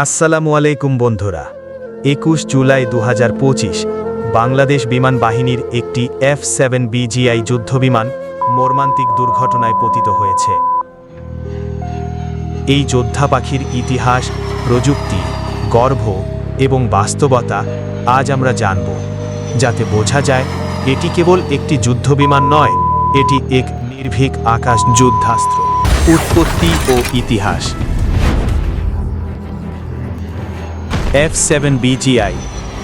আসসালামু আলাইকুম বন্ধুরা। 21 জুলাই 2025 বাংলাদেশ বিমান বাহিনীর একটি F-7 BGI যুদ্ধবিমান মর্মান্তিক দুর্ঘটনায় পতিত হয়েছে। এই যোদ্ধা পাখির ইতিহাস, প্রযুক্তি, গর্ব এবং বাস্তবতা আজ আমরা জানব, যাতে বোঝা যায় এটি কেবল একটি যুদ্ধবিমান নয়, এটি এক নির্ভীক আকাশ যুদ্ধাস্ত্র। উৎপত্তি ও ইতিহাস। F-7 BGI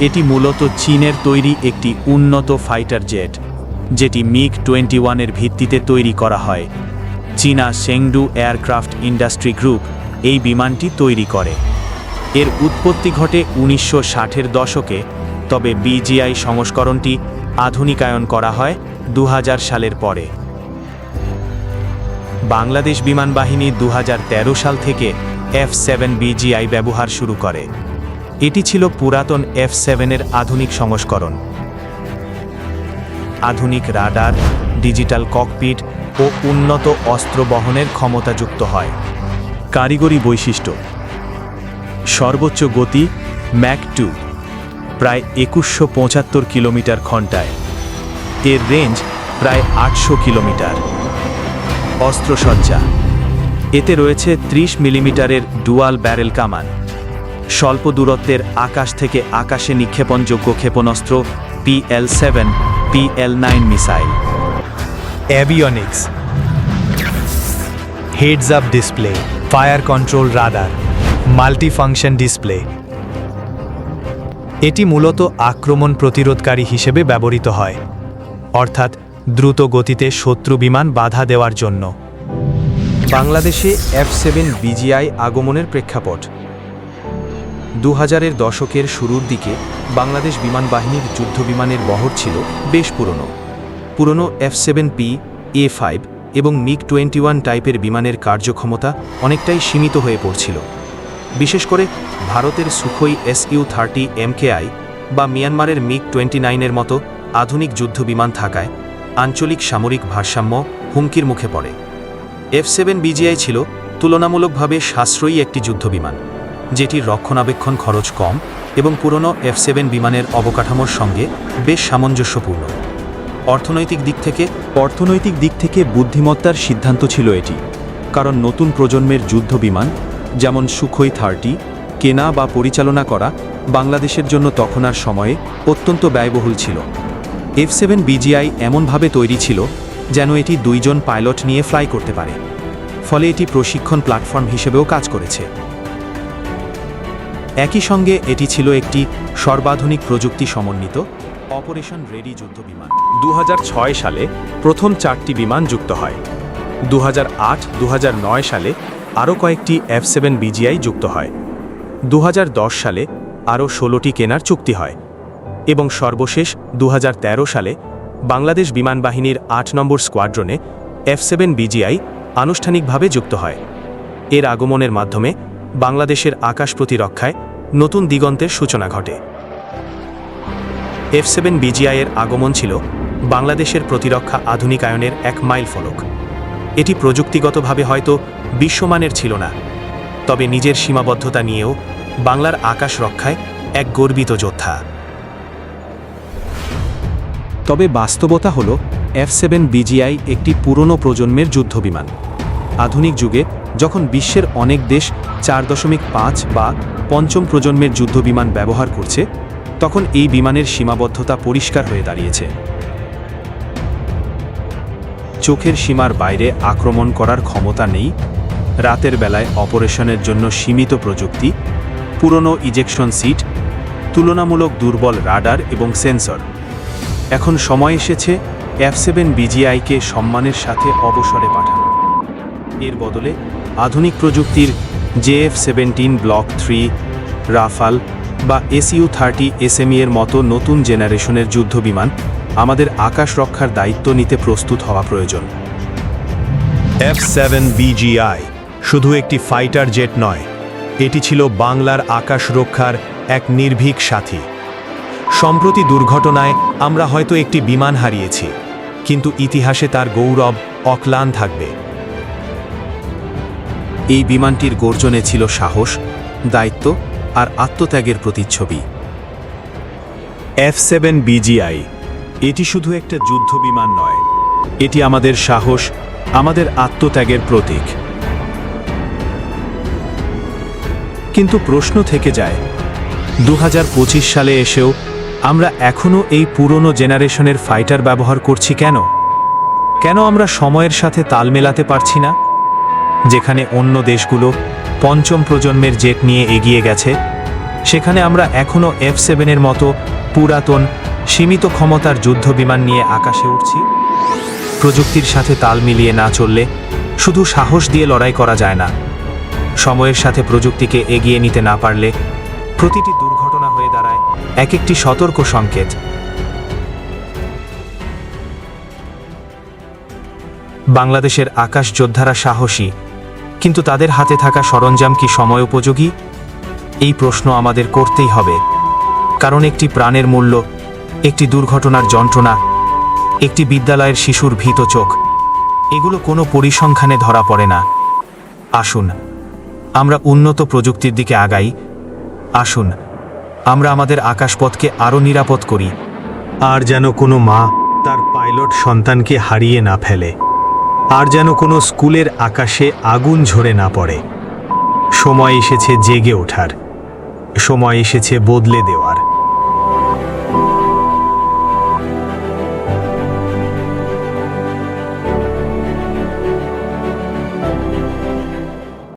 এটি মূলত চীনের তৈরি একটি উন্নত ফাইটার জেট, যেটি MiG-21 এর ভিত্তিতে তৈরি করা হয়। চীনা চেংডু এয়ারক্রাফট ইন্ডাস্ট্রি গ্রুপ এই বিমানটি তৈরি করে। এর উৎপত্তি ঘটে 1960-এর দশকে, তবে BGI সংস্করণটি আধুনিকায়ন করা হয় 2000 সালের পরে। বাংলাদেশ বিমান বাহিনী 2013 সাল থেকে F-7 BGI ব্যবহার শুরু করে। এটি ছিল পুরাতন F-7 এর আধুনিক সংস্করণ। আধুনিক রাডার, ডিজিটাল ককপিট ও উন্নত অস্ত্র বহনের ক্ষমতাযুক্ত হয়। কারিগরি বৈশিষ্ট্য: সর্বোচ্চ গতি ম্যাক 2, প্রায় 2175 কিলোমিটার ঘন্টায়। এর রেঞ্জ প্রায় 800 কিলোমিটার। অস্ত্রসজ্জা: এতে রয়েছে 30 মিলিমিটারের ডুয়াল ব্যারেল কামান, স্বল্প দূরত্বের আকাশ থেকে আকাশে নিক্ষেপণযোগ্য ক্ষেপণাস্ত্র PL-7, PL-9 missile. Avionics: heads up display, fire control radar, multifunction display. এটি মূলত আক্রমণ প্রতিরোধকারী হিসেবে ব্যবহৃত হয়, অর্থাৎ দ্রুত গতিতে শত্রু বিমান বাধা দেওয়ার জন্য। বাংলাদেশে F-7 BGI আগমনের প্রেক্ষাপট: 2000-এর দশকের শুরুর দিকে বাংলাদেশ বিমান বাহিনীর যুদ্ধবিমানের বহর ছিল বেশ পুরনো F-7P, A-5 এবং MiG-21 টাইপের বিমানের কার্যক্ষমতা অনেকটাই সীমিত হয়ে পড়ছিল। বিশেষ করে ভারতের সুখোই Su-30 MKI বা মিয়ানমারের MiG-29 এর মতো আধুনিক যুদ্ধবিমান থাকায় আঞ্চলিক সামরিক ভারসাম্য হুমকির মুখে পড়ে। F-7 BGI ছিল তুলনামূলকভাবে সাশ্রয়ী একটি যুদ্ধবিমান, যেটির রক্ষণাবেক্ষণ খরচ কম এবং পুরনো F-7 বিমানের অবকাঠামোর সঙ্গে বেশ সামঞ্জস্যপূর্ণ। অর্থনৈতিক দিক থেকে বুদ্ধিমত্তার সিদ্ধান্ত ছিল এটি, কারণ নতুন প্রজন্মের যুদ্ধবিমান যেমন সুখোই 30 কেনা বা পরিচালনা করা বাংলাদেশের জন্য তখনকার সময়ে অত্যন্ত ব্যয়বহুল ছিল। F-7 BGI এমনভাবে তৈরি ছিল যেন এটি 2 জন পাইলট নিয়ে ফ্লাই করতে পারে, ফলে এটি প্রশিক্ষণ প্ল্যাটফর্ম হিসেবেও কাজ করেছে। একই সঙ্গে এটি ছিল একটি সর্বাধুনিক প্রযুক্তি সমন্বিত অপারেশন রেডি যুদ্ধবিমান। 2006 সালে প্রথম 4টি বিমান যুক্ত হয়। 2008-2009 সালে আরও কয়েকটি F-7 BGI যুক্ত হয়। 2010 সালে আরও 16টি কেনার চুক্তি হয় এবং সর্বশেষ 2013 সালে বাংলাদেশ বিমান বাহিনীর 8 নম্বর স্কোয়াড্রনে F-7 BGI আনুষ্ঠানিকভাবে যুক্ত হয়। এর আগমনের মাধ্যমে বাংলাদেশের আকাশ প্রতিরক্ষায় নতুন দিগন্তের সূচনা ঘটে। F-7 BGI এর আগমন ছিল বাংলাদেশের প্রতিরক্ষা আধুনিকায়নের এক মাইলফলক। এটি প্রযুক্তিগতভাবে হয়তো বিশ্বমানের ছিল না, তবে নিজের সীমাবদ্ধতা নিয়েও বাংলার আকাশ রক্ষায় এক গর্বিত যোদ্ধা। তবে বাস্তবতা হল F-7 BGI একটি পুরনো প্রজন্মের যুদ্ধবিমান। আধুনিক যুগে যখন বিশ্বের অনেক দেশ 4.5 বা পঞ্চম প্রজন্মের যুদ্ধবিমান ব্যবহার করছে, তখন এই বিমানের সীমাবদ্ধতা পরিষ্কার হয়ে দাঁড়িয়েছে। চোখের সীমার বাইরে আক্রমণ করার ক্ষমতা নেই, রাতের বেলায় অপারেশনের জন্য সীমিত প্রযুক্তি, পুরনো ইজেকশন সিট, তুলনামূলক দুর্বল রাডার এবং সেন্সর। এখন সময় এসেছে F-7 BGI-কে সম্মানের সাথে অবসরে পাঠানো। এর বদলে আধুনিক প্রযুক্তির JF-17 ব্লক 3, রাফাল বা Su-30 SME এর মতো নতুন জেনারেশনের যুদ্ধবিমান আমাদের আকাশ রক্ষার দায়িত্ব নিতে প্রস্তুত হওয়া প্রয়োজন। F-7 BGI শুধু একটি ফাইটার জেট নয়, এটি ছিল বাংলার আকাশ রক্ষার এক নির্ভীক সাথী। সম্প্রতি দুর্ঘটনায় আমরা হয়তো একটি বিমান হারিয়েছি, কিন্তু ইতিহাসে তার গৌরব অক্লান থাকবে। এই বিমানটির গর্জনে ছিল সাহস, দায়িত্ব আর আত্মত্যাগের প্রতিচ্ছবি। F-7BGI এটি শুধু একটা যুদ্ধ বিমান নয়, এটি আমাদের সাহস, আমাদের আত্মত্যাগের প্রতীক। কিন্তু প্রশ্ন থেকে যায়, 2025 সালে এসেও আমরা এখনও এই পুরনো জেনারেশনের ফাইটার ব্যবহার করছি কেন? কেন আমরা সময়ের সাথে তাল মেলাতে পারছি না? যেখানে অন্য দেশগুলো পঞ্চম প্রজন্মের জেট নিয়ে এগিয়ে গেছে, সেখানে আমরা এখনও F-7-এর মতো পুরাতন, সীমিত ক্ষমতার যুদ্ধবিমান নিয়ে আকাশে উঠছি। প্রযুক্তির সাথে তাল মিলিয়ে না চললে শুধু সাহস দিয়ে লড়াই করা যায় না। সময়ের সাথে প্রযুক্তিকে এগিয়ে নিতে না পারলে প্রতিটি দুর্ঘটনা হয়ে দাঁড়ায় এক একটি সতর্ক সংকেত। বাংলাদেশের আকাশ যোদ্ধারা সাহসী, কিন্তু তাদের হাতে থাকা সরঞ্জাম কি সময়োপযোগী? এই প্রশ্ন আমাদের করতেই হবে, কারণ একটি প্রাণের মূল্য, একটি দুর্ঘটনার যন্ত্রণা, একটি বিদ্যালয়ের শিশুর ভীত চোখ, এগুলো কোনো পরিসংখ্যানে ধরা পড়ে না। আসুন আমরা উন্নত প্রযুক্তির দিকে আগাই। আসুন আমরা আমাদের আকাশপথকে আরও নিরাপদ করি। আর যেন কোনো মা তার পাইলট সন্তানকে হারিয়ে না ফেলে, আর যেন কোনো স্কুলের আকাশে আগুন ঝরে না পড়ে। সময় এসেছে জেগে ওঠার, সময় এসেছে বদলে দেওয়ার।